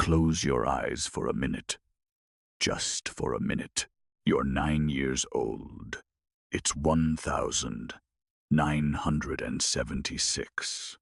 Close your eyes for a minute. Just for a minute. You're 9 years old. It's 1976.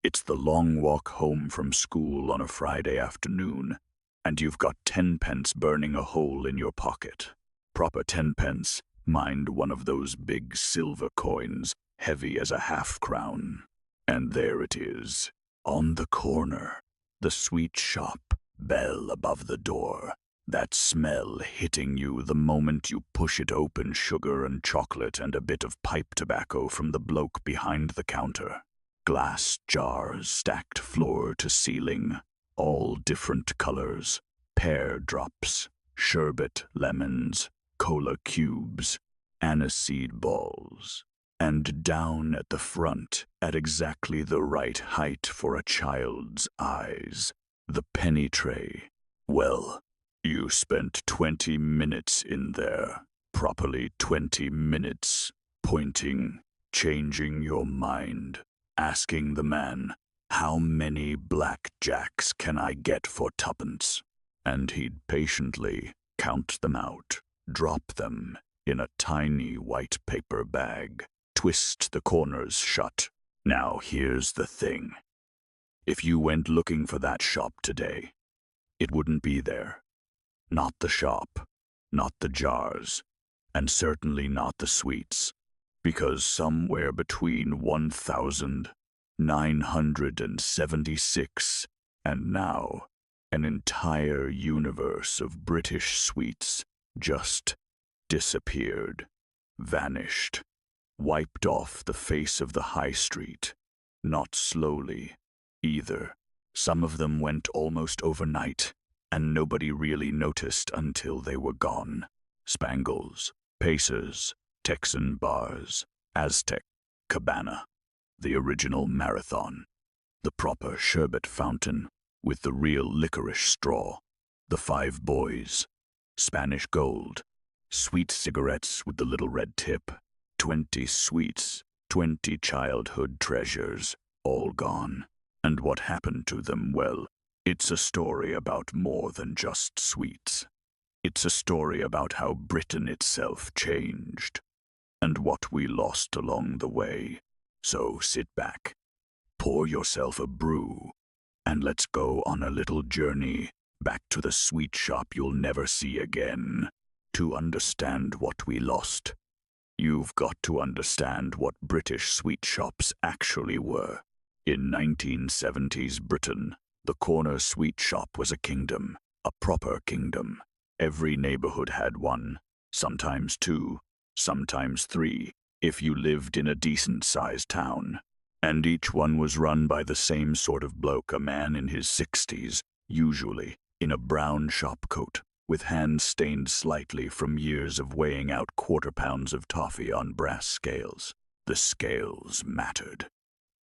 It's the long walk home from school on a Friday afternoon, and you've got 10 pence burning a hole in your pocket. Proper 10 pence, mind one of those big silver coins, heavy as a half-crown. And there it is, on the corner, the sweet shop, bell above the door. That smell hitting you the moment you push it open, sugar and chocolate and a bit of pipe tobacco from the bloke behind the counter. Glass jars stacked floor to ceiling, all different colors, pear drops, sherbet lemons, cola cubes, aniseed balls. And down at the front, at exactly the right height for a child's eyes, the penny tray. Well, you spent 20 minutes in there, properly 20 minutes, pointing, changing your mind, asking the man, how many blackjacks can I get for 2p? And he'd patiently count them out, drop them in a tiny white paper bag, twist the corners shut. Now here's the thing. If you went looking for that shop today, it wouldn't be there. Not the shop, not the jars, and certainly not the sweets, because somewhere between 1976 and now, an entire universe of British sweets just disappeared, vanished, wiped off the face of the high street. Not slowly, either. Some of them went almost overnight, and nobody really noticed until they were gone. Spangles, Pacers, Texan bars, Aztec, Cabana, the original Marathon, the proper sherbet fountain with the real licorice straw, the Five Boys, Spanish Gold, sweet cigarettes with the little red tip, 20 sweets, 20 childhood treasures, all gone. And what happened to them? Well, it's a story about more than just sweets. It's a story about how Britain itself changed, and what we lost along the way. So sit back, pour yourself a brew, and let's go on a little journey back to the sweet shop you'll never see again. To understand what we lost, you've got to understand what British sweet shops actually were. In 1970s Britain, the corner sweet shop was a kingdom, a proper kingdom. Every neighborhood had one, sometimes 2, sometimes 3, if you lived in a decent-sized town. And each one was run by the same sort of bloke, a man in his 60s, usually in a brown shop coat, with hands stained slightly from years of weighing out quarter-pounds of toffee on brass scales. The scales mattered.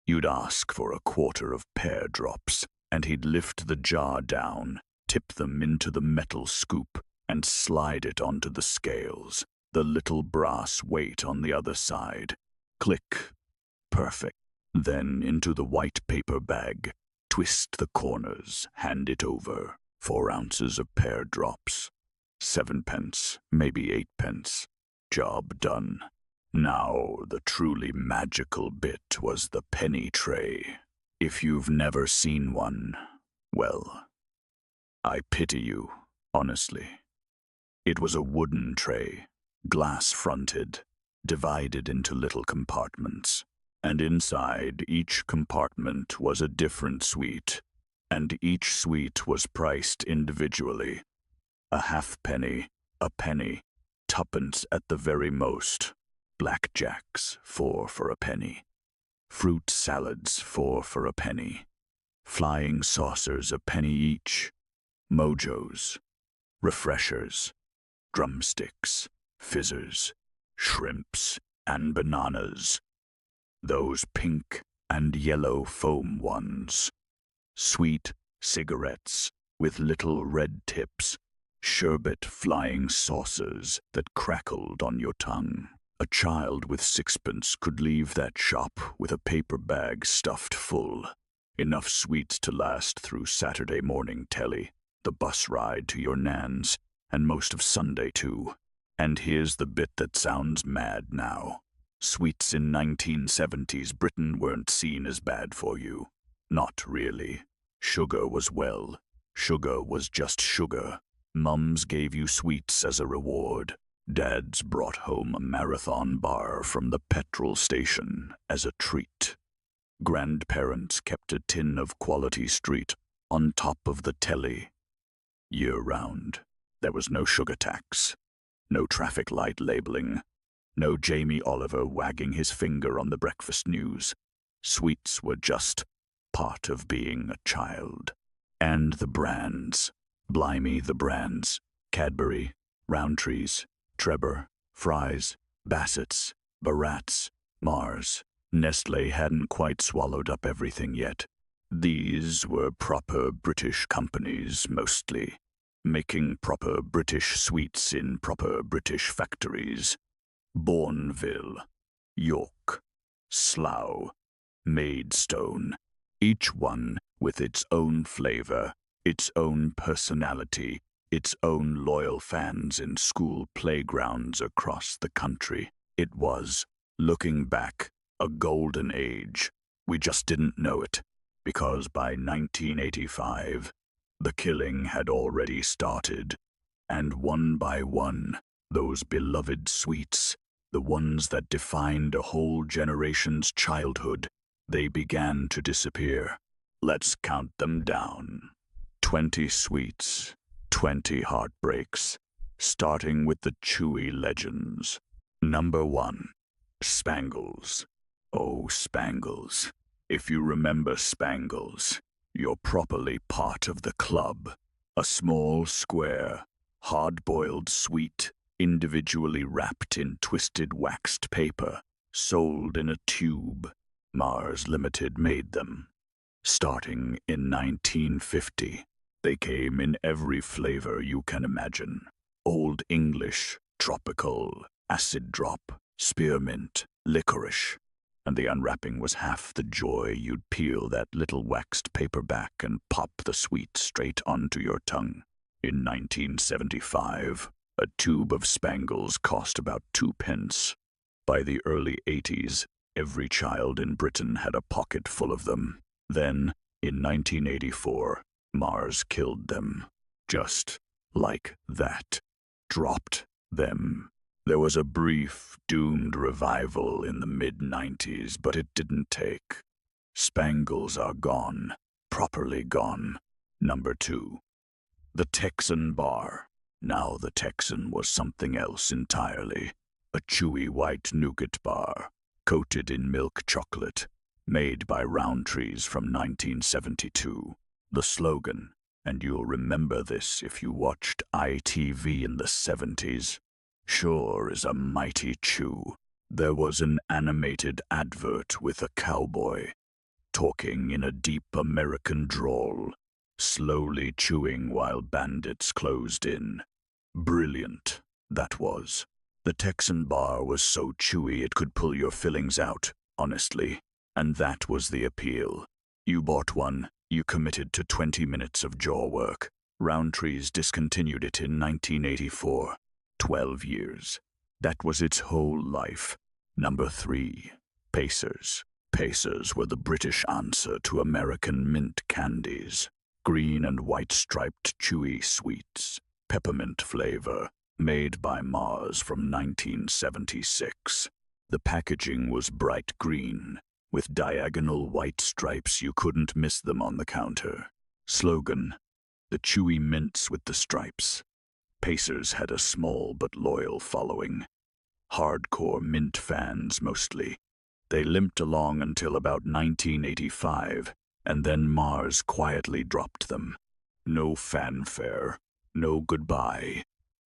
You'd ask for a quarter of pear drops, and he'd lift the jar down, tip them into the metal scoop, and slide it onto the scales, the little brass weight on the other side. Click. Perfect. Then into the white paper bag, twist the corners, hand it over. 4 ounces of pear drops. 7 pence, maybe 8 pence. Job done. Now, the truly magical bit was the penny tray. If you've never seen one, well, I pity you, honestly. It was a wooden tray, glass-fronted, divided into little compartments, and inside each compartment was a different sweet, and each sweet was priced individually. A halfpenny, a penny, 2p at the very most. Blackjacks, 4 for a penny. Fruit salads, 4 for a penny. Flying saucers, a penny each. Mojos, refreshers, drumsticks, fizzers, shrimps, and bananas. Those pink and yellow foam ones. Sweet cigarettes with little red tips. Sherbet flying saucers that crackled on your tongue. A child with 6p could leave that shop with a paper bag stuffed full. Enough sweets to last through Saturday morning telly, the bus ride to your nan's, and most of Sunday too. And here's the bit that sounds mad now. Sweets in 1970s Britain weren't seen as bad for you. Not really. Sugar was sugar was just sugar. Mums gave you sweets as a reward. Dads brought home a marathon bar from the petrol station as a treat. Grandparents kept a tin of Quality Street on top of the telly. Year-round, there was no sugar tax, no traffic light labeling, no Jamie Oliver wagging his finger on the breakfast news. Sweets were just part of being a child. And the brands. Blimey, the brands. Cadbury, Rowntree's, Trebor, Fry's, Bassett's, Barat's, Mars. Nestlé hadn't quite swallowed up everything yet. These were proper British companies, mostly, making proper British sweets in proper British factories. Bourneville, York, Slough, Maidstone, each one with its own flavor, its own personality, its own loyal fans in school playgrounds across the country. It was, looking back, a golden age. We just didn't know it, because by 1985, the killing had already started, and one by one, those beloved sweets, the ones that defined a whole generation's childhood, they began to disappear. Let's count them down. 20 sweets, 20 heartbreaks, starting with the chewy legends. Number 1, Spangles. Oh, Spangles. If you remember Spangles, you're properly part of the club. A small, square, hard-boiled sweet, individually wrapped in twisted waxed paper, sold in a tube. Mars Limited made them. Starting in 1950, they came in every flavor you can imagine. Old English, tropical, acid drop, spearmint, licorice. And the unwrapping was half the joy. You'd peel that little waxed paper back and pop the sweet straight onto your tongue. In 1975, a tube of Spangles cost about 2 pence. By the early 80s, every child in Britain had a pocket full of them. Then, in 1984, Mars killed them. Just like that. Dropped them. There was a brief, doomed revival in the mid-90s, but it didn't take. Spangles are gone. Properly gone. Number 2. The Texan Bar. Now the Texan was something else entirely. A chewy white nougat bar, coated in milk chocolate, made by Rowntree's from 1972. The slogan, and you'll remember this if you watched ITV in the 70s, "Sure is a mighty chew." There was an animated advert with a cowboy, talking in a deep American drawl, slowly chewing while bandits closed in. Brilliant, that was. The Texan Bar was so chewy it could pull your fillings out, honestly, and that was the appeal. You bought one, you committed to 20 minutes of jaw work. Rowntree's discontinued it in 1984. 12 years. That was its whole life. Number 3. Pacers. Pacers were the British answer to American mint candies. Green and white striped chewy sweets. Peppermint flavor. Made by Mars from 1976. The packaging was bright green, with diagonal white stripes. You couldn't miss them on the counter. Slogan: the chewy mints with the stripes. Pacers had a small but loyal following. Hardcore mint fans mostly. They limped along until about 1985, and then Mars quietly dropped them. No fanfare, no goodbye.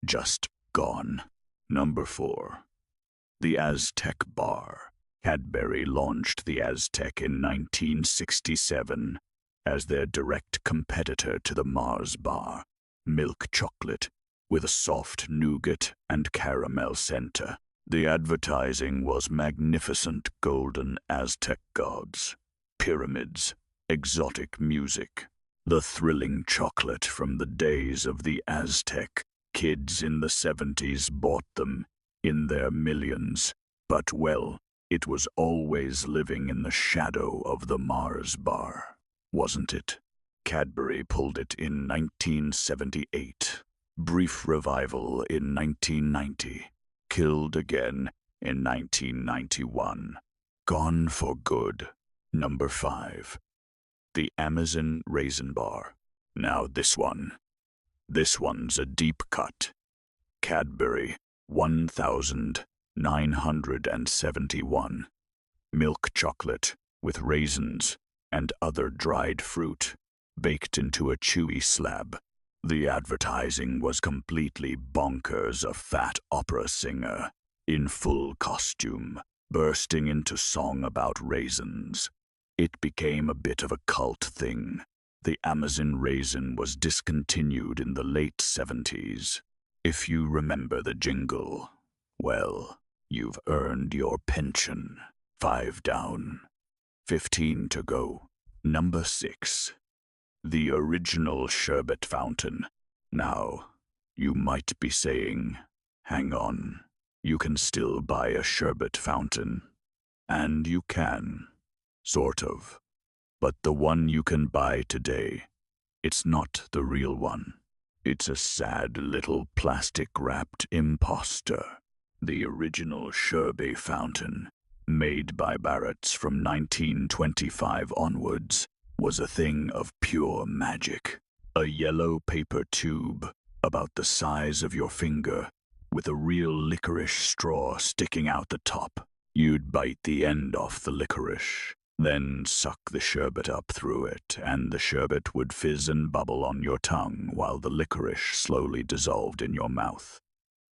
Just gone. Number 4. The Aztec Bar. Cadbury launched the Aztec in 1967 as their direct competitor to the Mars Bar. Milk chocolate with a soft nougat and caramel center. The advertising was magnificent golden Aztec gods, pyramids, exotic music, the thrilling chocolate from the days of the Aztec. Kids in the 70s bought them in their millions, but well, it was always living in the shadow of the Mars bar, wasn't it? Cadbury pulled it in 1978, brief revival in 1990, killed again in 1991, gone for good. Number 5. The Amazon Raisin Bar. Now this one's a deep cut. Cadbury 1971. Milk chocolate with raisins and other dried fruit, baked into a chewy slab. The advertising was completely bonkers. A fat opera singer in full costume, bursting into song about raisins. It became a bit of a cult thing. The Amazon raisin was discontinued in the late 70s. If you remember the jingle, well, you've earned your pension. 5 down, 15 to go. Number 6. The original sherbet fountain. Now, you might be saying, hang on, you can still buy a sherbet fountain. And you can, sort of. But the one you can buy today, it's not the real one. It's a sad little plastic-wrapped imposter. The original sherbet fountain, made by Barrett's from 1925 onwards, was a thing of pure magic. A yellow paper tube, about the size of your finger, with a real licorice straw sticking out the top. You'd bite the end off the licorice, then suck the sherbet up through it, and the sherbet would fizz and bubble on your tongue while the licorice slowly dissolved in your mouth.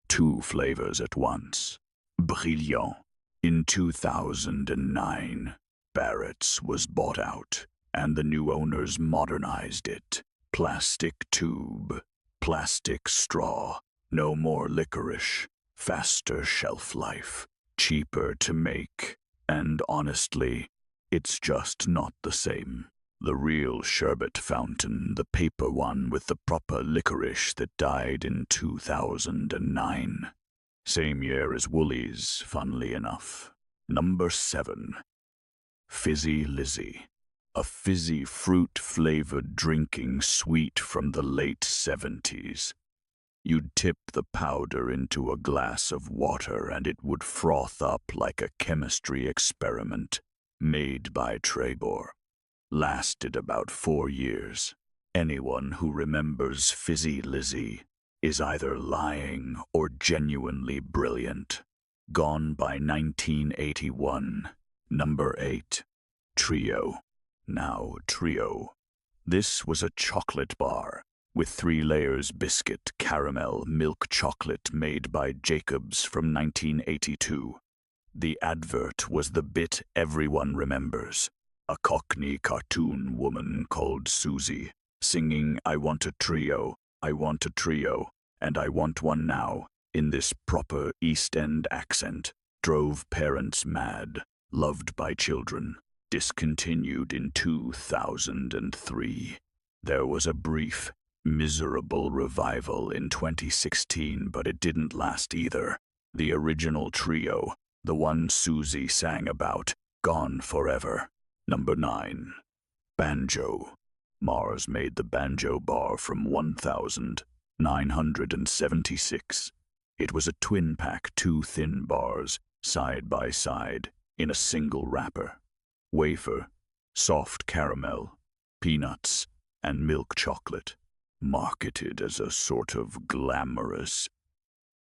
2 flavors at once. Brilliant. In 2009, Barrett's was bought out, and the new owners modernized it. Plastic tube, plastic straw, no more licorice, faster shelf life, cheaper to make, and honestly, it's just not the same. The real sherbet fountain, the paper one with the proper licorice, that died in 2009. Same year as Woolies, funnily enough. Number 7. Fizzy Lizzy. A fizzy fruit-flavored drinking sweet from the late 70s. You'd tip the powder into a glass of water and it would froth up like a chemistry experiment made by Trebor. Lasted about 4 years. Anyone who remembers Fizzy Lizzy is either lying or genuinely brilliant. Gone by 1981. Number 8. Trio. Now Trio. This was a chocolate bar with 3 layers biscuit, caramel, milk chocolate made by Jacobs from 1982. The advert was the bit everyone remembers. A Cockney cartoon woman called Susie singing "I want a trio, I want a trio, and I want one now" in this proper East End accent drove parents mad, loved by children. Discontinued in 2003. There was a brief, miserable revival in 2016, but it didn't last either. The original trio, the one Susie sang about, gone forever. Number 9. Banjo. Mars made the Banjo bar from 1976. It was a twin-pack, 2 thin bars, side by side, in a single wrapper. Wafer, soft caramel, peanuts, and milk chocolate. Marketed as a sort of glamorous,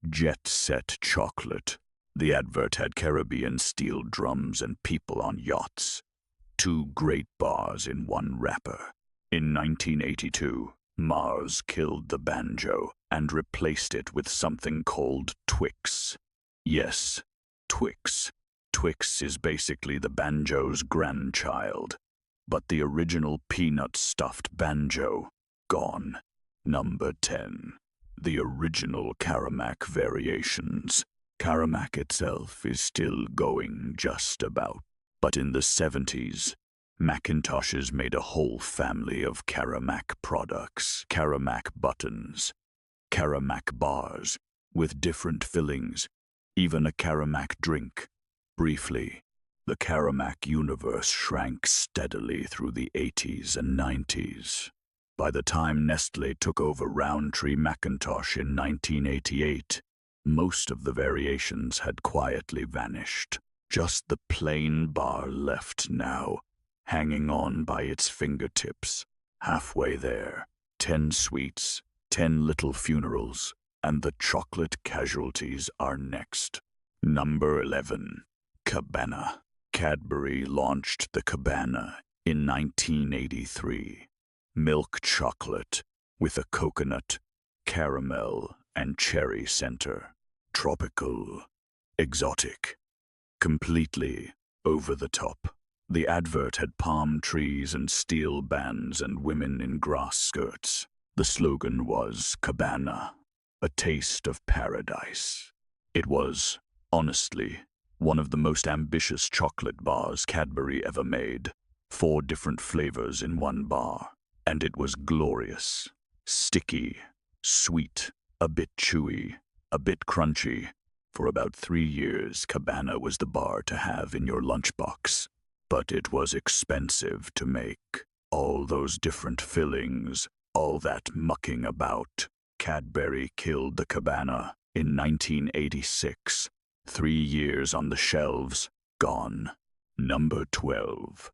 jet-set chocolate. The advert had Caribbean steel drums and people on yachts. 2 great bars in one wrapper. In 1982, Mars killed the Banjo and replaced it with something called Twix. Yes, Twix. Twix is basically the Banjo's grandchild, but the original peanut-stuffed Banjo, gone. Number 10. The original Caramac variations. Caramac itself is still going just about, but in the 70s, Macintoshes made a whole family of Caramac products, Caramac buttons, Caramac bars, with different fillings, even a Caramac drink. Briefly, the Caramac universe shrank steadily through the 80s and 90s. By the time Nestle took over Rowntree Macintosh in 1988, most of the variations had quietly vanished. Just the plain bar left now, hanging on by its fingertips. Halfway there, 10 sweets, 10 little funerals, and the chocolate casualties are next. Number 11. Cabana. Cadbury launched the Cabana in 1983. Milk chocolate with a coconut, caramel, and cherry center. Tropical, exotic, completely over the top. The advert had palm trees and steel bands and women in grass skirts. The slogan was Cabana, a taste of paradise. It was, honestly, one of the most ambitious chocolate bars Cadbury ever made. 4 different flavors in one bar. And it was glorious. Sticky, sweet, a bit chewy, a bit crunchy. For about 3 years, Cabana was the bar to have in your lunchbox. But it was expensive to make. All those different fillings, all that mucking about. Cadbury killed the Cabana in 1986. 3 years on the shelves, gone. Number 12.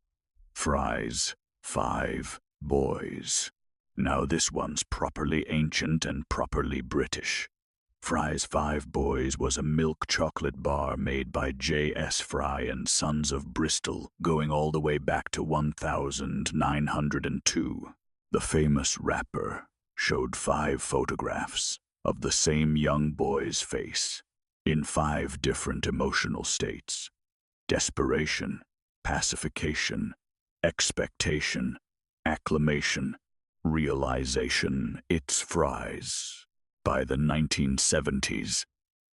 Fry's 5 Boys. Now this one's properly ancient and properly British. Fry's 5 Boys was a milk chocolate bar made by J.S. Fry and Sons of Bristol, going all the way back to 1902. The famous rapper showed 5 photographs of the same young boy's face in 5 different emotional states: desperation, pacification, expectation, acclamation, realization. It's Fry's. By the 1970s,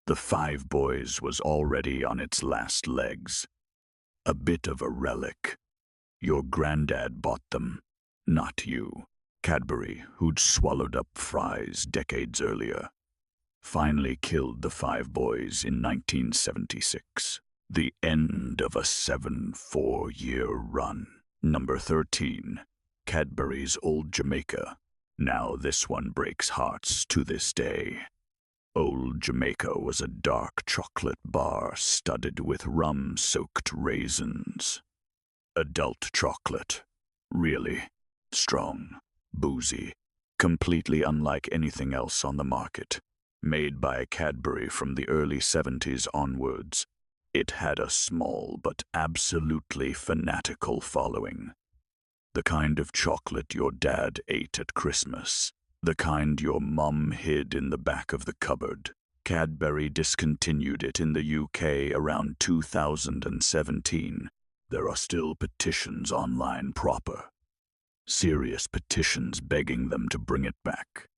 the 5 Boys was already on its last legs. A bit of a relic. Your granddad bought them, not you. Cadbury, who'd swallowed up Fry's decades earlier, finally killed the 5 Boys in 1976. The end of a 7-4-year run. Number 13. Cadbury's Old Jamaica. Now this one breaks hearts to this day. Old Jamaica was a dark chocolate bar studded with rum-soaked raisins. Adult chocolate. Really strong, boozy, completely unlike anything else on the market. Made by Cadbury from the early 70s onwards, it had a small but absolutely fanatical following. The kind of chocolate your dad ate at Christmas. The kind your mum hid in the back of the cupboard. Cadbury discontinued it in the UK around 2017. There are still petitions online proper. Serious petitions begging them to bring it back.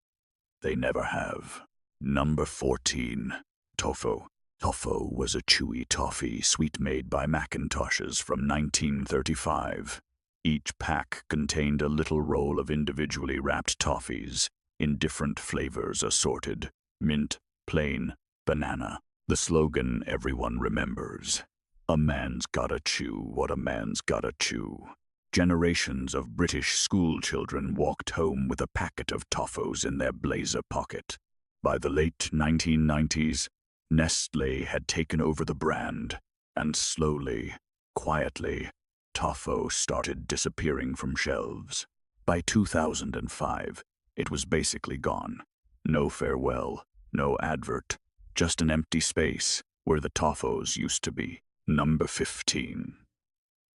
They never have. Number 14. Toffo. Toffo was a chewy toffee sweet made by Macintoshes from 1935. Each pack contained a little roll of individually wrapped toffees, in different flavors assorted: mint, plain, banana. The slogan everyone remembers: a man's gotta chew what a man's gotta chew. Generations of British school children walked home with a packet of Toffos in their blazer pocket. By the late 1990s, Nestle had taken over the brand, and slowly, quietly, Toffo started disappearing from shelves. By 2005, it was basically gone. No farewell, no advert, just an empty space where the Toffos used to be. Number 15.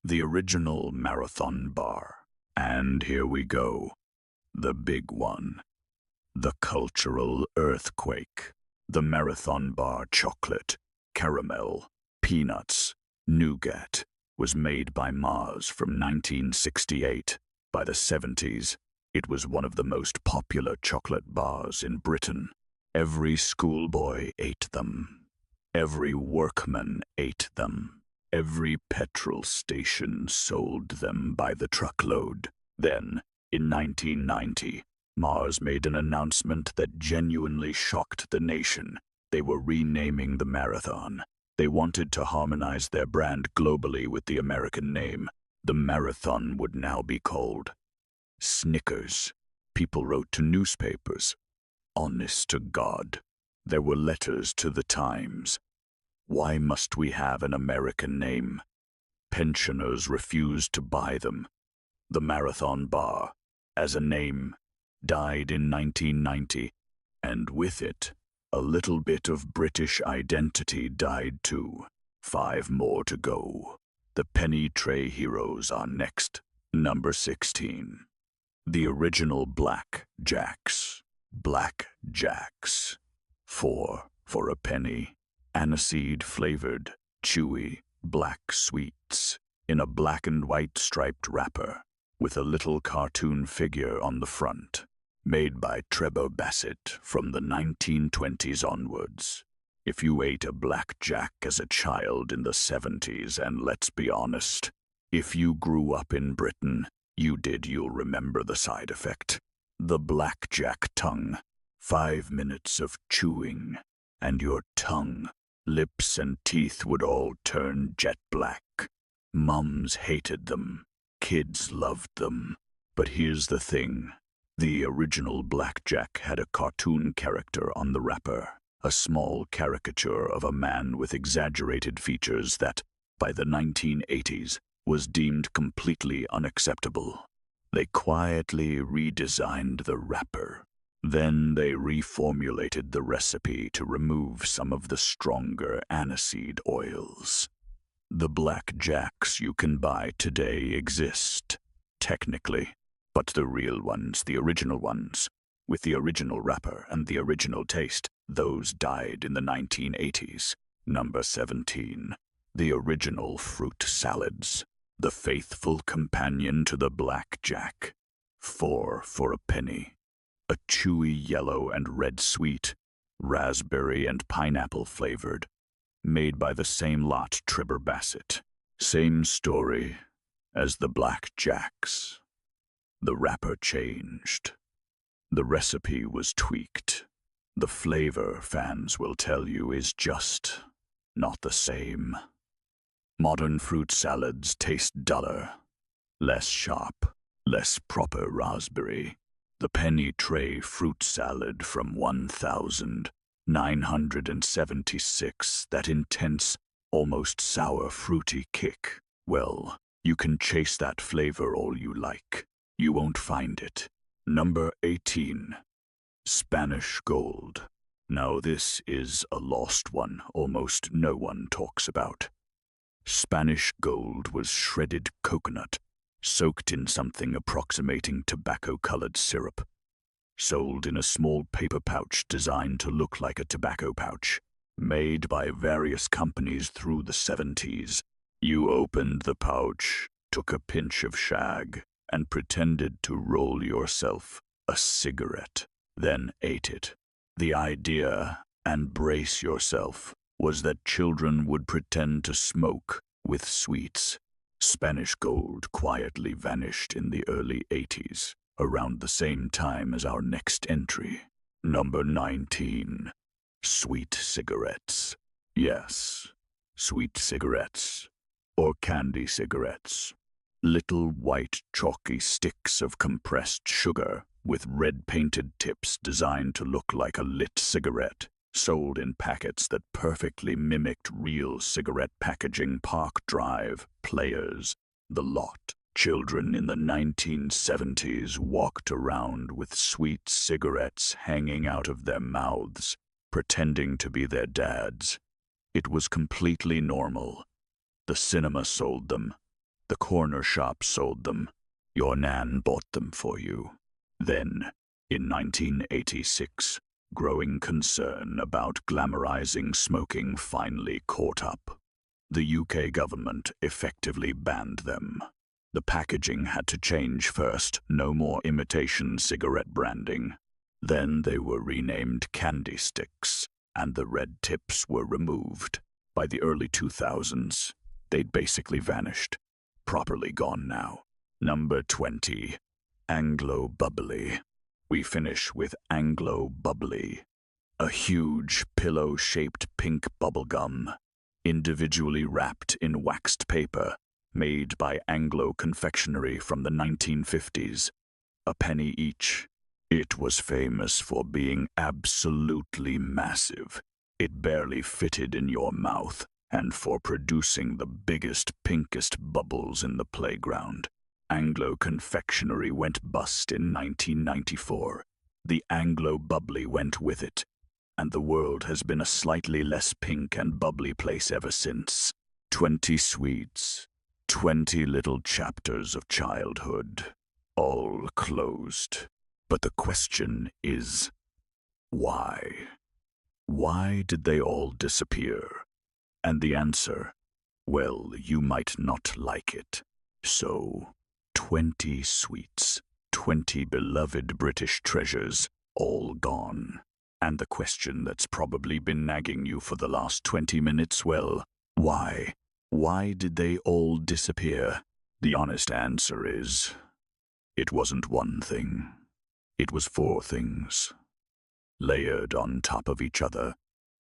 The original Marathon Bar. And here we go. The big one. The cultural earthquake. The Marathon Bar chocolate, caramel, peanuts, nougat was made by Mars from 1968. By the 70s, it was one of the most popular chocolate bars in Britain. Every schoolboy ate them. Every workman ate them. Every petrol station sold them by the truckload. Then, in 1990, Mars made an announcement that genuinely shocked the nation. They were renaming the marathon. They wanted to harmonize their brand globally with the American name. The marathon would now be called Snickers. People wrote to newspapers. Honest to God, there were letters to the Times. Why must we have an American name? Pensioners refused to buy them. The Marathon Bar, as a name, died in 1990, and with it, a little bit of British identity died too. 5 more to go. The penny tray heroes are next. Number 16. The original Black Jacks. Black Jacks. 4 for a penny. Aniseed-flavored, chewy, black sweets in a black and white striped wrapper with a little cartoon figure on the front, made by Trevor Bassett from the 1920s onwards. If you ate a Black Jack as a child in the 70s, and let's be honest, if you grew up in Britain, you'll remember the side effect. The Black Jack tongue. 5 minutes of chewing, and your tongue, lips and teeth would all turn jet black. Mums hated them. Kids loved them. But here's the thing. The original Black Jack had a cartoon character on the wrapper, a small caricature of a man with exaggerated features that, by the 1980s, was deemed completely unacceptable. They quietly redesigned the wrapper. Then they reformulated the recipe to remove some of the stronger aniseed oils. The Black Jacks you can buy today exist, technically, but the real ones, the original ones, with the original wrapper and the original taste, those died in the 1980s. Number 17. The original fruit salads, the faithful companion to the Black Jack. 4 for a penny. A chewy yellow and red sweet, raspberry and pineapple flavored, made by the same lot, Trevor Bassett. Same story as the Black Jacks. The wrapper changed. The recipe was tweaked. The flavor, fans will tell you, is just not the same. Modern fruit salads taste duller, less sharp, less proper raspberry. The penny tray fruit salad from 1976, that intense, almost sour fruity kick. Well, you can chase that flavor all you like. You won't find it. Number 18. Spanish Gold. Now this is a lost one almost no one talks about. Spanish Gold was shredded coconut, soaked in something approximating tobacco-colored syrup, sold in a small paper pouch designed to look like a tobacco pouch, made by various companies through the 70s. You opened the pouch, took a pinch of shag, and pretended to roll yourself a cigarette, then ate it. The idea, and brace yourself, was that children would pretend to smoke with sweets. Spanish Gold quietly vanished in the early 80s, around the same time as our next entry. Number 19. Sweet cigarettes. Yes, sweet cigarettes, or candy cigarettes. Little white chalky sticks of compressed sugar with red-painted tips designed to look like a lit cigarette, sold in packets that perfectly mimicked real cigarette packaging. Park Drive, Players, the lot. Children in the 1970s walked around with sweet cigarettes hanging out of their mouths, pretending to be their dads. It was completely normal. The cinema sold them. The corner shop sold them. Your nan bought them for you. Then, in 1986, growing concern about glamorizing smoking finally caught up. The UK government effectively banned them. The packaging had to change first, no more imitation cigarette branding. Then they were renamed candy sticks, and the red tips were removed. By the early 2000s, They'd basically vanished. Properly gone now. Number 20. Anglo Bubbly. We finish with Anglo Bubbly. A huge, pillow-shaped pink bubblegum, individually wrapped in waxed paper, made by Anglo Confectionery from the 1950s. A penny each. It was famous for being absolutely massive. It barely fitted in your mouth, and for producing the biggest, pinkest bubbles in the playground. Anglo Confectionery went bust in 1994. The Anglo Bubbly went with it, and the world has been a slightly less pink and bubbly place ever since. 20 sweets, 20 little chapters of childhood, all closed. But the question is, why? Why did they all disappear? And the answer, well, you might not like it. So, 20 sweets, 20 beloved British treasures, all gone. And the question that's probably been nagging you for the last 20 minutes, well, why? Why did they all disappear? The honest answer is, it wasn't one thing. It was 4 things, layered on top of each other,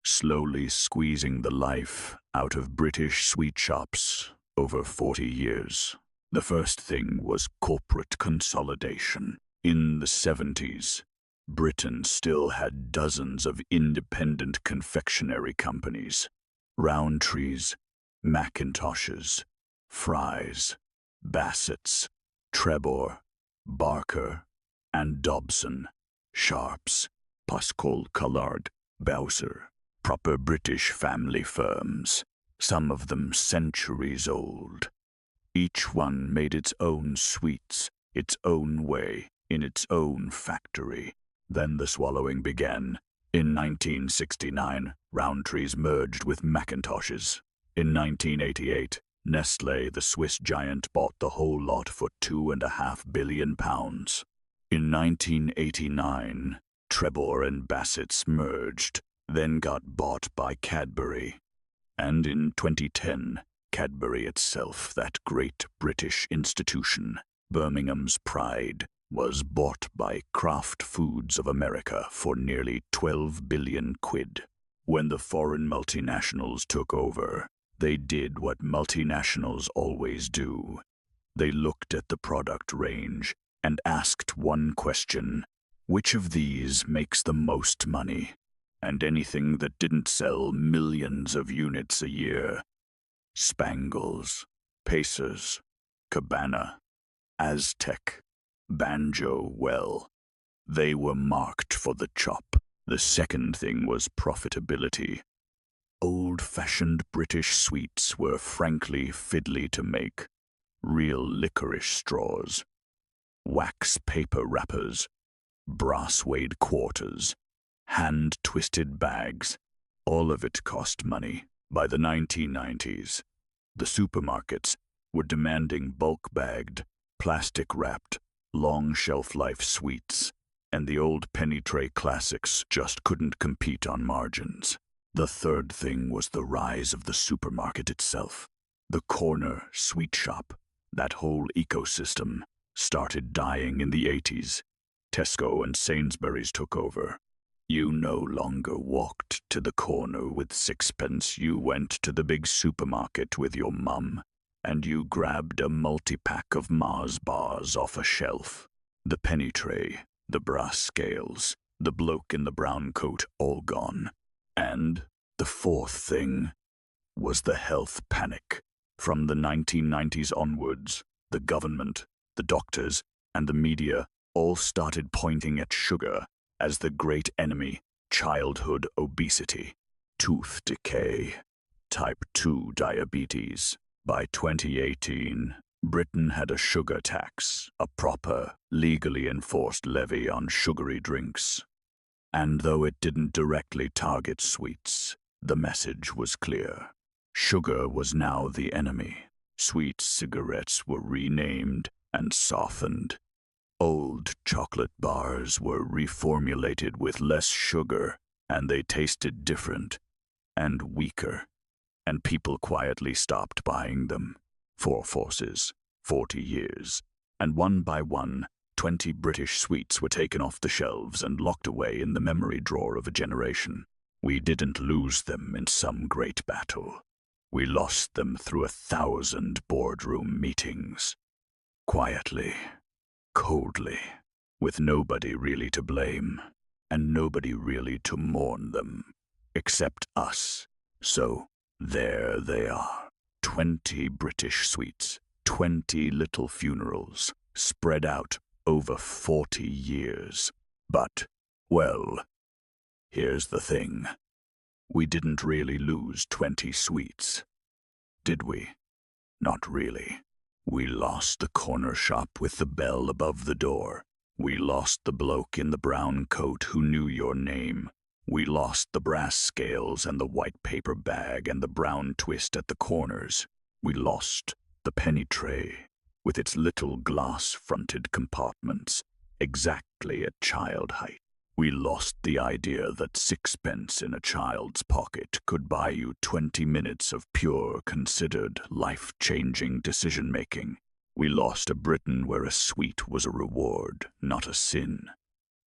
slowly squeezing the life out of British sweet shops over 40 years. The first thing was corporate consolidation. In the 70s, Britain still had dozens of independent confectionery companies. Rowntree's, Mackintoshes, Fry's, Bassett's, Trebor, Barker, and Dobson, Sharps, Pascal Collard, Bowser, proper British family firms, some of them centuries old. Each one made its own sweets, its own way, in its own factory. Then the swallowing began. In 1969, Rowntree's merged with Mackintoshes. In 1988, Nestlé, the Swiss giant, bought the whole lot for £2.5 billion. In 1989, Trebor and Bassett's merged, then got bought by Cadbury. And in 2010, Cadbury itself, that great British institution, Birmingham's pride, was bought by Kraft Foods of America for nearly 12 billion quid. When the foreign multinationals took over, they did what multinationals always do. They looked at the product range and asked one question: which of these makes the most money? And anything that didn't sell millions of units a year, Spangles, Pacers, Cabana, Aztec, Banjo, well, they were marked for the chop. The second thing was profitability. Old-fashioned British sweets were frankly fiddly to make. Real licorice straws, wax paper wrappers, brass-weighed quarters, hand-twisted bags, all of it cost money. By the 1990s, the supermarkets were demanding bulk-bagged, plastic-wrapped, long shelf-life sweets, and the old penny tray classics just couldn't compete on margins. The third thing was the rise of the supermarket itself. The corner sweet shop, that whole ecosystem, started dying in the 80s. Tesco and Sainsbury's took over. You no longer walked to the corner with sixpence. You went to the big supermarket with your mum, and you grabbed a multi-pack of Mars bars off a shelf. The penny tray, the brass scales, the bloke in the brown coat, all gone. And the fourth thing was the health panic. From the 1990s onwards, the government, the doctors, and the media all started pointing at sugar as the great enemy: childhood obesity, tooth decay, type 2 diabetes. By 2018, Britain had a sugar tax, a proper, legally enforced levy on sugary drinks. And though it didn't directly target sweets, the message was clear. Sugar was now the enemy. Sweet cigarettes were renamed and softened. Old chocolate bars were reformulated with less sugar, and they tasted different and weaker. and people quietly stopped buying them. 4 forces, 40 years, and one by one, 20 British sweets were taken off the shelves and locked away in the memory drawer of a generation. We didn't lose them in some great battle. We lost them through 1,000 boardroom meetings. Quietly, coldly, with nobody really to blame, and nobody really to mourn them, except us. So, there they are. 20 British sweets, 20 little funerals, spread out over 40 years. But, well, here's the thing. We didn't really lose 20 sweets, did we? Not really. We lost the corner shop with the bell above the door. We lost the bloke in the brown coat who knew your name. We lost the brass scales and the white paper bag and the brown twist at the corners. We lost the penny tray with its little glass-fronted compartments, exactly at child height. We lost the idea that 6pence in a child's pocket could buy you 20 minutes of pure, considered, life-changing decision-making. We lost a Britain where a sweet was a reward, not a sin.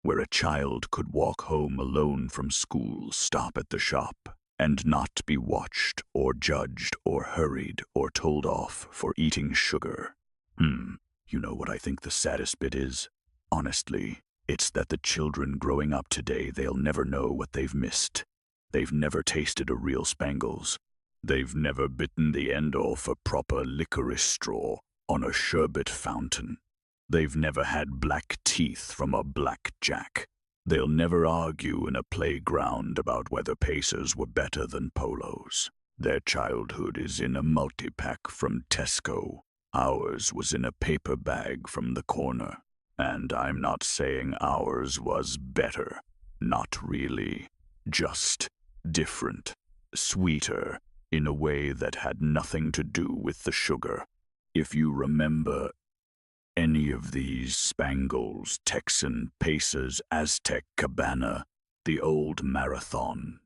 Where a child could walk home alone from school, stop at the shop, and not be watched or judged or hurried or told off for eating sugar. You know what I think the saddest bit is? Honestly, it's that the children growing up today, they'll never know what they've missed. They've never tasted a real Spangles. They've never bitten the end off a proper licorice straw on a sherbet fountain. They've never had black teeth from a blackjack. They'll never argue in a playground about whether Pacers were better than Polos. Their childhood is in a multi-pack from Tesco. Ours was in a paper bag from the corner. And I'm not saying ours was better. Not really. Just different. Sweeter, in a way that had nothing to do with the sugar. If you remember any of these Spangles, Texan, Pacers, Aztec, Cabana, the old Marathon,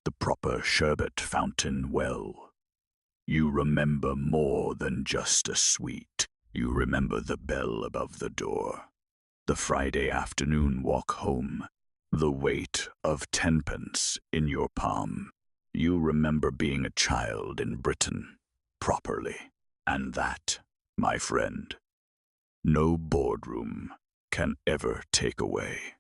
the proper sherbet fountain well, you remember more than just a sweet. You remember the bell above the door, the Friday afternoon walk home, the weight of 10pence in your palm. You remember being a child in Britain, properly. And that, my friend, no boardroom can ever take away.